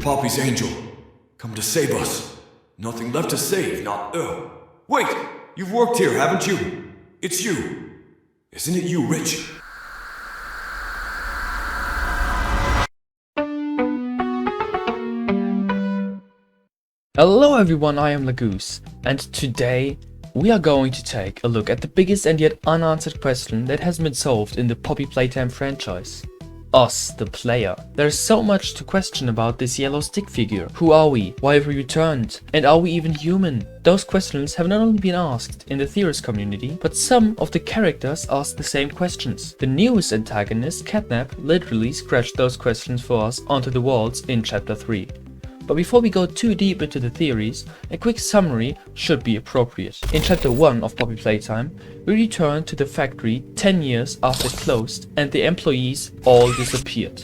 Poppy's angel. Come to save us. Nothing left to save, not... Wait! You've worked here, haven't you? It's you. Isn't it you, Rich? Hello everyone, I am Lagoose, and today we are going to take a look at the biggest and yet unanswered question that has been solved in the Poppy Playtime franchise. Us, the player. There's so much to question about this yellow stick figure. Who are we? Why have we returned? And are we even human? Those questions have not only been asked in the theorist community, but some of the characters asked the same questions. The newest antagonist, Catnap, literally scratched those questions for us onto the walls in chapter 3. But before we go too deep into the theories, a quick summary should be appropriate. In chapter 1 of Poppy Playtime, we return to the factory 10 years after it closed and the employees all disappeared.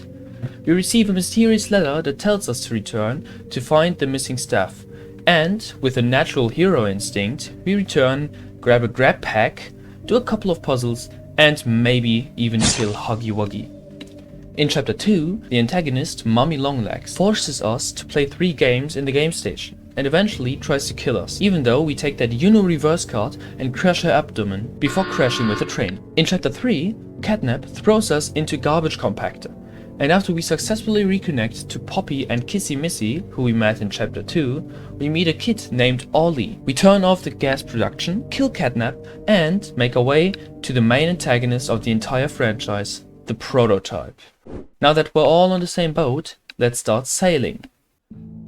We receive a mysterious letter that tells us to return to find the missing staff. And, with a natural hero instinct, we return, grab a grab pack, do a couple of puzzles, and maybe even kill Huggy Wuggy. In chapter 2, the antagonist, Mummy Longlegs, forces us to play 3 games in the game station and eventually tries to kill us, even though we take that Uno reverse card and crush her abdomen before crashing with a train. In chapter 3, Catnap throws us into a garbage compactor, and after we successfully reconnect to Poppy and Kissy Missy, who we met in chapter 2, we meet a kid named Ollie. We turn off the gas production, kill Catnap, and make our way to the main antagonist of the entire franchise, the Prototype. Now that we're all on the same boat, let's start sailing.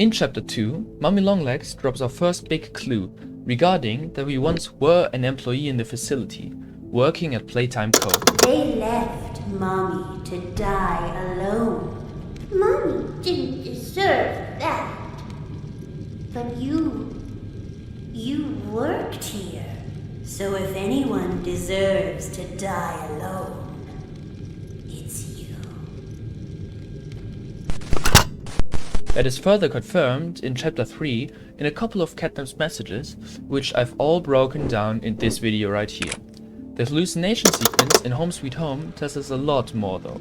In chapter 2, Mummy Longlegs drops our first big clue regarding that we once were an employee in the facility, working at Playtime Co. They left Mommy to die alone. Mommy didn't deserve that. But you worked here. So if anyone deserves to die alone, that is further confirmed in chapter 3 in a couple of Catnap's messages, which I've all broken down in this video right here. The hallucination sequence in Home Sweet Home tells us a lot more though.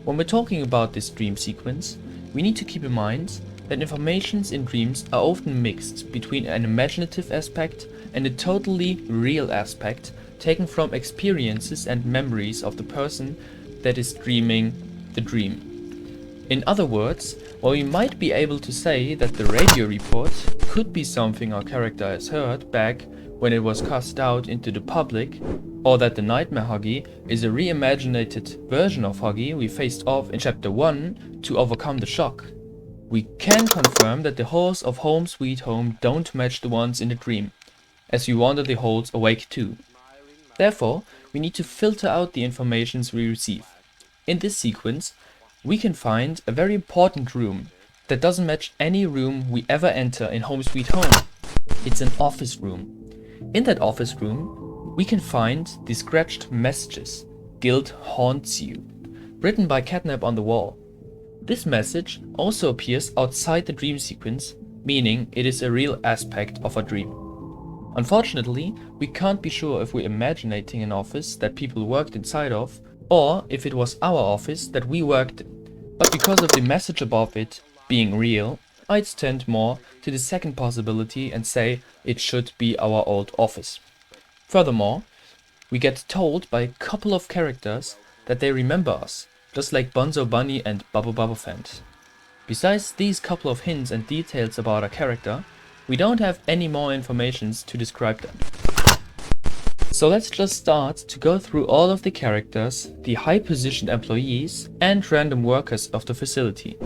When we're talking about this dream sequence, we need to keep in mind that informations in dreams are often mixed between an imaginative aspect and a totally real aspect taken from experiences and memories of the person that is dreaming the dream. In other words, while we might be able to say that the radio report could be something our character has heard back when it was cast out into the public, or that the Nightmare Huggy is a reimaginated version of Huggy we faced off in chapter 1 to overcome the shock, we can confirm that the halls of Home Sweet Home don't match the ones in the dream, as we wander the halls awake too. Therefore, we need to filter out the informations we receive. In this sequence, we can find a very important room that doesn't match any room we ever enter in Home Sweet Home. It's an office room. In that office room, we can find the scratched messages, "Guilt haunts you," written by Catnap on the wall. This message also appears outside the dream sequence, meaning it is a real aspect of a dream. Unfortunately, we can't be sure if we're imagining an office that people worked inside of, or if it was our office that we worked in. But because of the message above it being real, I'd tend more to the second possibility and say it should be our old office. Furthermore, we get told by a couple of characters that they remember us, just like Bonzo Bunny and Bubble Fant. Besides these couple of hints and details about our character, we don't have any more information to describe them. So let's just start to go through all of the characters, the high-positioned employees, and random workers of the facility.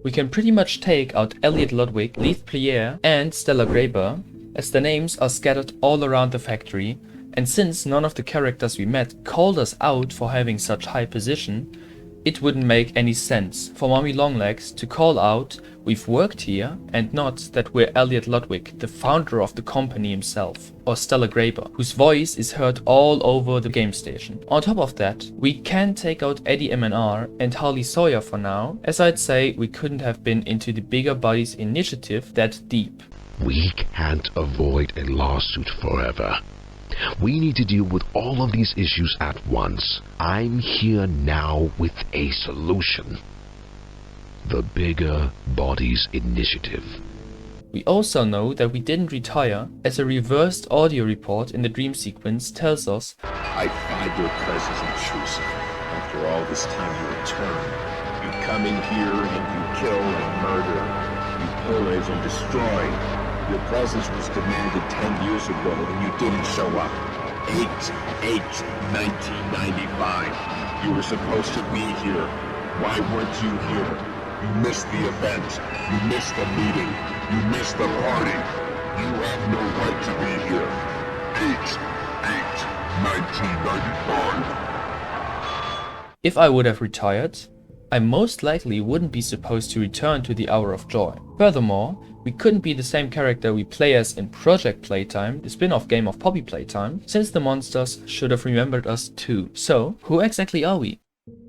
We can pretty much take out Elliot Ludwig, Leith Plier, and Stella Graber, as the names are scattered all around the factory, and since none of the characters we met called us out for having such high position, it wouldn't make any sense for Mummy Longlegs to call out "we've worked here" and not that we're Elliot Ludwig, the founder of the company himself, or Stella Graber, whose voice is heard all over the game station. On top of that, we can take out Eddie M&R and Harley Sawyer for now, as I'd say we couldn't have been into the Bigger Buddies initiative that deep. We can't avoid a lawsuit forever. We need to deal with all of these issues at once. I'm here now with a solution. the Bigger Bodies Initiative. We also know that we didn't retire, as a reversed audio report in the dream sequence tells us I find your presence intrusive. After all this time you return. You come in here and you kill and murder. You pillage and destroy. Your presence was demanded 10 years ago and you didn't show up. 8/8/1995. You were supposed to be here. Why weren't you here? You missed the event. You missed the meeting. You missed the party. You have no right to be here. 8/8/1995. if I would have retired, I most likely wouldn't be supposed to return to the Hour of Joy. Furthermore, we couldn't be the same character we play as in Project Playtime, the spin-off game of Poppy Playtime, since the monsters should have remembered us too. So, who exactly are we?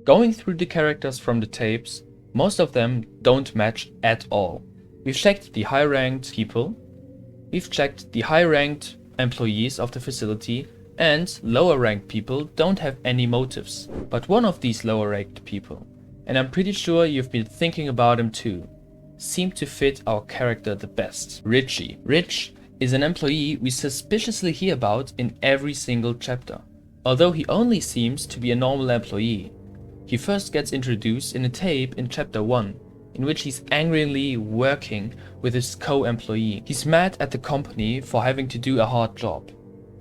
Going through the characters from the tapes, most of them don't match at all. We've checked the high-ranked people, we've checked the high-ranked employees of the facility, and lower-ranked people don't have any motives. But one of these lower-ranked people, and I'm pretty sure you've been thinking about him too, seemed to fit our character the best. Richie. Rich is an employee we suspiciously hear about in every single chapter. Although he only seems to be a normal employee, he first gets introduced in a tape in chapter 1, in which he's angrily working with his co-employee. He's mad at the company for having to do a hard job.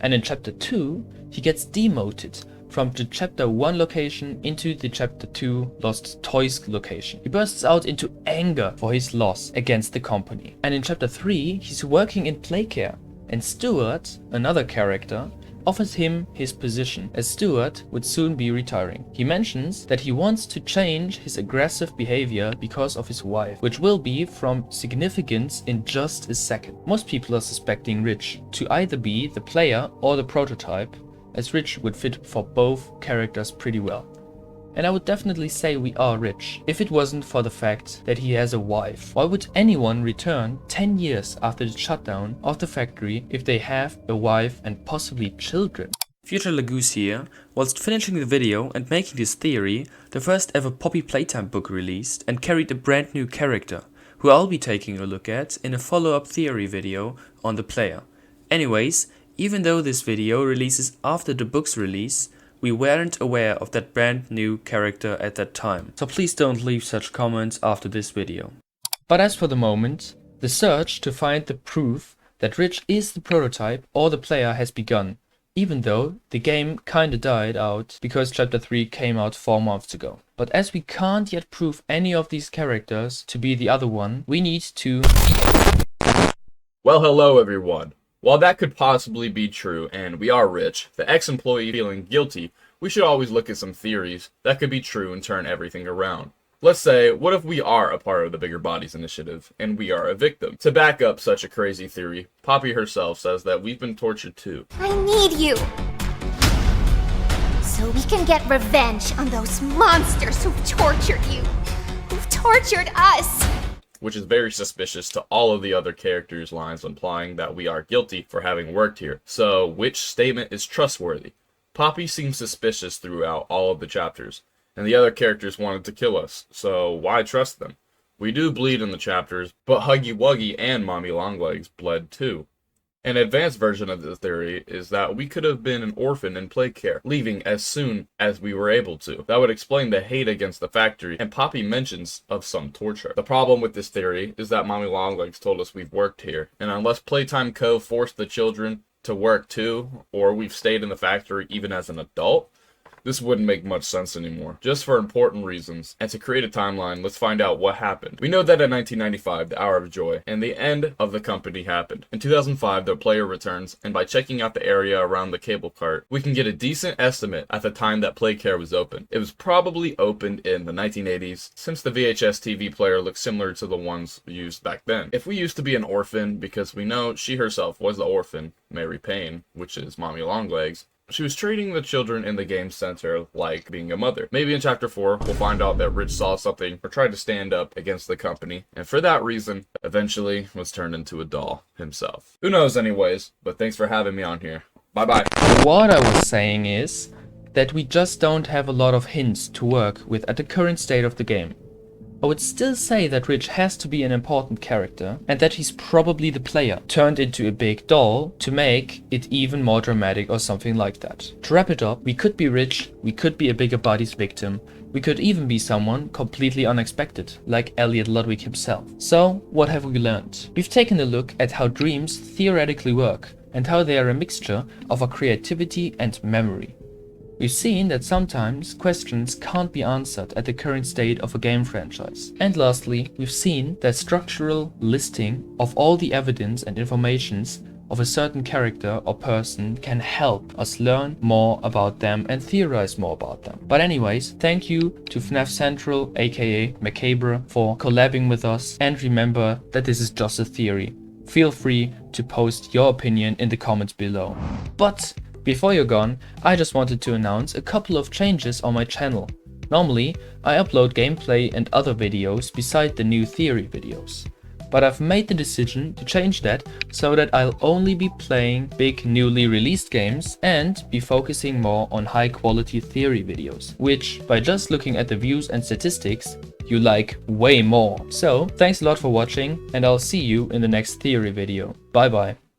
And in chapter 2, he gets demoted from the chapter 1 location into the chapter 2 Lost Toys location. He bursts out into anger for his loss against the company. And in chapter 3, he's working in Playcare, and Stuart, another character, offers him his position, as Stuart would soon be retiring. He mentions that he wants to change his aggressive behavior because of his wife, which will be from significance in just a second. Most people are suspecting Rich to either be the player or the prototype, as Rich would fit for both characters pretty well. And I would definitely say we are Rich, if it wasn't for the fact that he has a wife. Why would anyone return 10 years after the shutdown of the factory if they have a wife and possibly children? Future Lagoose here, whilst finishing the video and making this theory, the first ever Poppy Playtime book released and carried a brand new character, who I'll be taking a look at in a follow-up theory video on the player. Anyways, even though this video releases after the book's release, we weren't aware of that brand new character at that time, so please don't leave such comments after this video. But as for the moment, the search to find the proof that Rich is the prototype or the player has begun, even though the game kinda died out because chapter 3 came out 4 months ago. But as we can't yet prove any of these characters to be the other one, we need to... Well, hello everyone. While that could possibly be true, and we are Rich, the ex-employee feeling guilty, we should always look at some theories that could be true and turn everything around. Let's say, what if we are a part of the Bigger Bodies Initiative, and we are a victim? To back up such a crazy theory, Poppy herself says that we've been tortured too. I need you! So we can get revenge on those monsters who've tortured you! Who've tortured us! Which is very suspicious to all of the other characters' lines implying that we are guilty for having worked here. So, which statement is trustworthy? Poppy seems suspicious throughout all of the chapters, and the other characters wanted to kill us, so why trust them? We do bleed in the chapters, but Huggy Wuggy and Mommy Longlegs bled too. An advanced version of this theory is that we could have been an orphan in Playcare, leaving as soon as we were able to. That would explain the hate against the factory, and Poppy mentions of some torture. The problem with this theory is that Mommy Longlegs told us we've worked here, and unless Playtime Co. forced the children to work too, or we've stayed in the factory even as an adult, this wouldn't make much sense anymore. Just for important reasons, and to create a timeline, let's find out what happened. We know that in 1995, the Hour of Joy and the end of the company happened. In 2005, the player returns, and by checking out the area around the cable cart, we can get a decent estimate at the time that Playcare was open. It was probably opened in the 1980s, since the VHS TV player looks similar to the ones used back then. If we used to be an orphan, because we know she herself was the orphan, Mary Payne, which is Mommy Longlegs, she was treating the children in the game center like being a mother. Maybe in chapter 4, we'll find out that Rich saw something or tried to stand up against the company, and for that reason, eventually was turned into a doll himself. Who knows anyways, but thanks for having me on here. Bye-bye. What I was saying is that we just don't have a lot of hints to work with at the current state of the game. I would still say that Rich has to be an important character and that he's probably the player turned into a big doll to make it even more dramatic or something like that. To wrap it up, we could be Rich, we could be a bigger body's victim, we could even be someone completely unexpected, like Elliot Ludwig himself. So, what have we learned? We've taken a look at how dreams theoretically work and how they are a mixture of our creativity and memory. We've seen that sometimes questions can't be answered at the current state of a game franchise. And lastly, we've seen that structural listing of all the evidence and informations of a certain character or person can help us learn more about them and theorize more about them. But anyways, thank you to FNAF Central, aka Macabre, for collabing with us, and remember that this is just a theory. Feel free to post your opinion in the comments below. But before you're gone, I just wanted to announce a couple of changes on my channel. Normally, I upload gameplay and other videos beside the new theory videos. But I've made the decision to change that so that I'll only be playing big newly released games and be focusing more on high quality theory videos, which by just looking at the views and statistics, you like way more. So thanks a lot for watching and I'll see you in the next theory video. Bye bye.